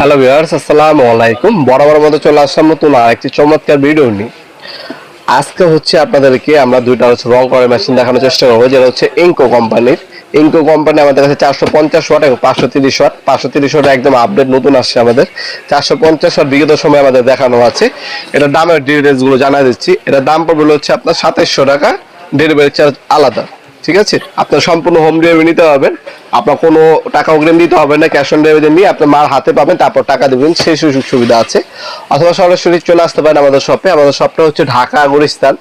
Hello viewers, আসসালামু আলাইকুম। বরাবর মতো চলে আসলাম নতুন আরেকটি চমৎকার ভিডিও নিয়ে। আজকে হচ্ছে আপনাদেরকে আমরা দুইটা রং করার মেশিন দেখানোর চেষ্টা করবো, যেটা হচ্ছে ইনকো কোম্পানির। ইনকো কোম্পানি আমাদের কাছে 450 ওয়াট এবং 530 ওয়াট। 530 ওয়াট একদম আপডেট নতুন আসছে আমাদের। 450 ওয়াট বিগত সময় আমাদের দেখানো আছে। এটার দামের ডিটেলস গুলো জানা দিচ্ছি। এটার দাম পড়বে হচ্ছে আপনার 2700 টাকা, ডেলিভারি চার্জ আলাদা। ঠিক আছে, আপনার সম্পূর্ণ হোম ডেলিভারি নিতে পারবেন। আপনার কোনো টাকা অগ্রিম দিতে হবে না, ক্যাশ অন ডেলিভারি নিয়ে আপনার মাল হাতে পাবেন, তারপর টাকা দেবেন, সেই সুযোগ সুবিধা আছে। অথবা সরাসরি চলে আসতে পারেন আমাদের শপে। আমাদের শপটা হচ্ছে ঢাকা গুলিস্তান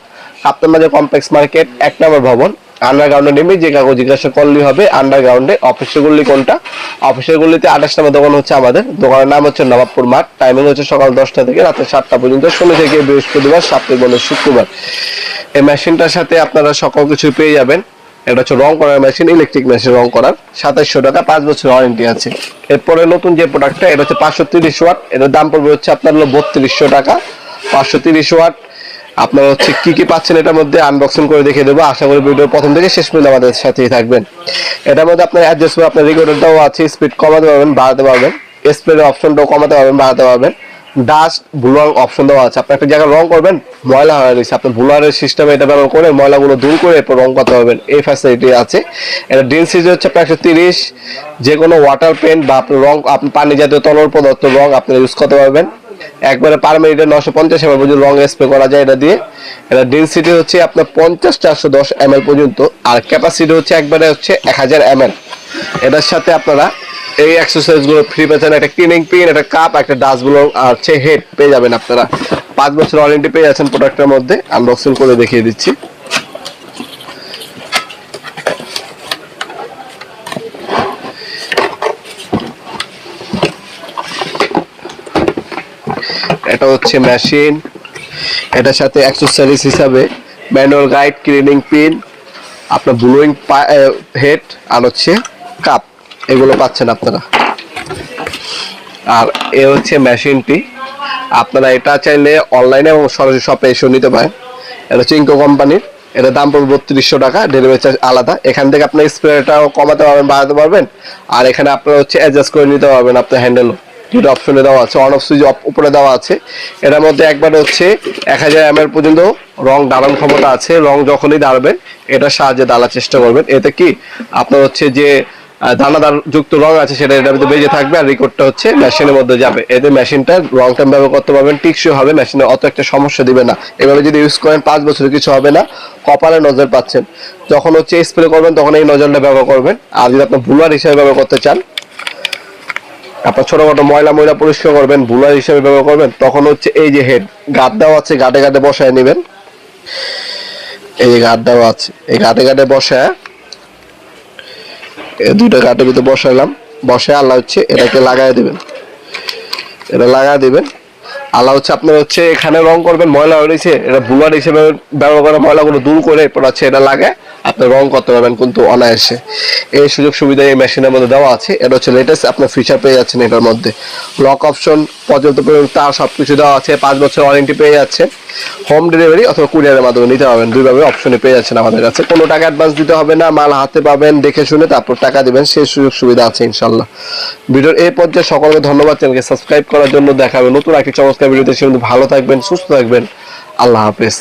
কাপ্তান বাজার কমপ্লেক্স মার্কেট 1 নম্বর ভবন। আন্ডারগ্রাউন্ডে নেমে যে কাগজ জিজ্ঞাসা করলেই হবে আন্ডারগ্রাউন্ডে। অফিসের গুলি কোনটা? অফিসের গুলিতে 28 নম্বর দোকান হচ্ছে আমাদের। দোকানের নাম হচ্ছে নবাবপুর মাঠ। টাইমিং হচ্ছে সকাল 10টা থেকে রাতে 7টা পর্যন্ত, শনি থেকে বৃহস্পতিবার, সাপ্তাহিক বন্ধ শুক্রবার। এই মেশিনটার সাথে আপনারা সকল কিছু পেয়ে যাবেন। এটা হচ্ছে রং করার মেশিন, ইলেকট্রিক মেশিন রং করার। 2700 টাকা, 5 বছর ওয়ারেন্টি আছে। এরপরে নতুন যে প্রোডাক্টটা, এটা হচ্ছে 530 ওয়াট। এটার দাম পড়বে হচ্ছে আপনার 3200 টাকা। 530 ওয়াট আপনারা হচ্ছে কি কি পাচ্ছেন এটার মধ্যে আনবক্সিং করে দেখিয়ে দেবো। আশা করি ভিডিওর প্রথম থেকে শেষ পর্যন্ত আমাদের সাথেই থাকবেন। এটার মধ্যে আপনার অ্যাডজাস্ট করে আপনার রেকর্ডারটাও আছে, স্পিড কমাতে পারবেন, বাড়াতে পারবেন। স্প্রের অপশনটাও কমাতে পারবেন, বাড়াতে পারবেন। ডাস্ট ব্লুয়ার অপশন দেওয়া আছে। আপনি একটা জায়গায় রং করবেন, ময়লা হয়ে গেছে, আপনি ব্লুয়ারের সিস্টেমে এটা ব্যবহার করে ময়লাগুলো দূর করে এরপর রং করতে পারবেন। এই ফ্যাসিলিটি আছে। এটা ডেনসিটি হচ্ছে আপনার 130। যে কোনো ওয়াটার পেন্ট বা আপনি রং, আপনি পানি জাতীয় তরল পদার্থ রং আপনি ইউজ করতে পারবেন। একবারে পার মিনিটে 950 ml পর্যন্ত রং স্প্রে করা যায় এটা দিয়ে। এটা ডেনসিটি হচ্ছে আপনার 50-410 ml পর্যন্ত, আর ক্যাপাসিটি হচ্ছে একবারে হচ্ছে 1000 ml। এটার সাথে আপনারা এই এক্সারসাইজ গুলো ফ্রি পেয়েছেন, একটা ক্লিনিং পিন, একটা কাপ, একটা ডাস্ট ব্লো আর হচ্ছে হেড পেয়ে যাবেন আপনারা। 5 বছর ওয়ারেন্টি পেয়ে যাচ্ছেন প্রোডাক্টের মধ্যে। আনবক্সিং করে দেখিয়ে দিচ্ছি। এটা হচ্ছে মেশিন। এটার সাথে অ্যাক্সেসরিজ হিসাবে ম্যানুয়াল গাইড, ক্লিনিং পিন, আপনার ব্লোয়িং হেড আর হচ্ছে কাপ, এগুলো পাচ্ছেন আপনারা। আর এ হচ্ছে মেশিনটি। আপনারা এটা চাইলে অনলাইনে এবং সরাসরি শপে এসেও নিতে পারেন। এটা হচ্ছে ইনকো কোম্পানির। এটার দাম পড়বে 3200 টাকা, ডেলিভারি চার্জ আলাদা। এখান থেকে আপনি স্প্রেটাও কমাতে পারবেন, বাড়াতে পারবেন। আর এখানে আপনারা হচ্ছে অ্যাডজাস্ট করে নিতে পারবেন আপনার হ্যান্ডেলও। দুটো অপশনে দেওয়া আছে, অন অফ সুইচ উপরে দেওয়া আছে। এটার মধ্যে একবারে হচ্ছে 1000 ml পর্যন্ত রং দাঁড়ানোর ক্ষমতা আছে। রং যখনই দাঁড়াবেন এটার সাহায্যে দাঁড়ার চেষ্টা করবেন। এতে কি আপনার হচ্ছে যে দানাদার যুক্ত রং আছে সেটা এটার মধ্যে বেজে থাকবে, আর রেকর্ডটা হচ্ছে মেশিনের মধ্যে যাবে। এতে মেশিনটা লং টাইম ব্যবহার করতে পারবেন, টিকসই হবে, মেশিনে অত একটা সমস্যা দিবে না। এভাবে যদি ইউজ করেন 5 বছরে কিছু হবে না। কপালে নজর পাচ্ছেন, যখন হচ্ছে স্প্রে করবেন তখন এই নজরটা ব্যবহার করবেন। আর যদি আপনার বুলার হিসেবে ব্যবহার করতে চান, আপনার ছোটখাটো ময়লা পরিষ্কার করবেন, বুলার হিসেবে ব্যবহার করবেন, তখন হচ্ছে এই যে হেড গার্ড দেওয়া আছে, গাটে গাটে বসায় নেবেন। এই যে গার্ড দেওয়া আছে, এই গাটে গাটে বসায়, দুইটা গাটের ভিতরে বসালাম, বসে আল্লাহ হচ্ছে এটাকে লাগাই দিবেন। এটা লাগা দিবেন। আল্লাহ হচ্ছে আপনার হচ্ছে এখানে রং করবেন, ময়লা হয়েছে, এটা বুলার হিসেবে ব্যবহার করা ময়লাগুলো দূর করে এরপর হচ্ছে এটা লাগে আপনি রং করতে পারবেন কিন্তু অনায়াসে। এই সুযোগ সুবিধা এই মেশিনের মধ্যে দেওয়া আছে। এটা হচ্ছে লেটেস্ট আপনার ফিচার পেয়ে যাচ্ছেন এটার মধ্যে। লক অপশন, পর্যাপ্ত পরিমাণ তার, সবকিছু দেওয়া আছে। 5 বছর ওয়ারেন্টি পেয়ে যাচ্ছেন। হোম ডেলিভারি অথবা কুরিয়ারের মাধ্যমে নিতে পারবেন, দুইভাবে অপশনে পেয়ে যাচ্ছেন আমাদের কাছে। কোনো টাকা অ্যাডভান্স দিতে হবে না, মাল হাতে পাবেন, দেখে শুনে তারপর টাকা দিবেন, সেই সুযোগ সুবিধা আছে ইনশাল্লাহ। ভিডিওর এই পর্যায়ে সকলকে ধন্যবাদ। চ্যানেলকে সাবস্ক্রাইব করার জন্য। দেখা হবে নতুন একটি চমৎকার ভিডিওতে। সে ভালো থাকবেন, সুস্থ থাকবেন। আল্লাহ হাফেজ।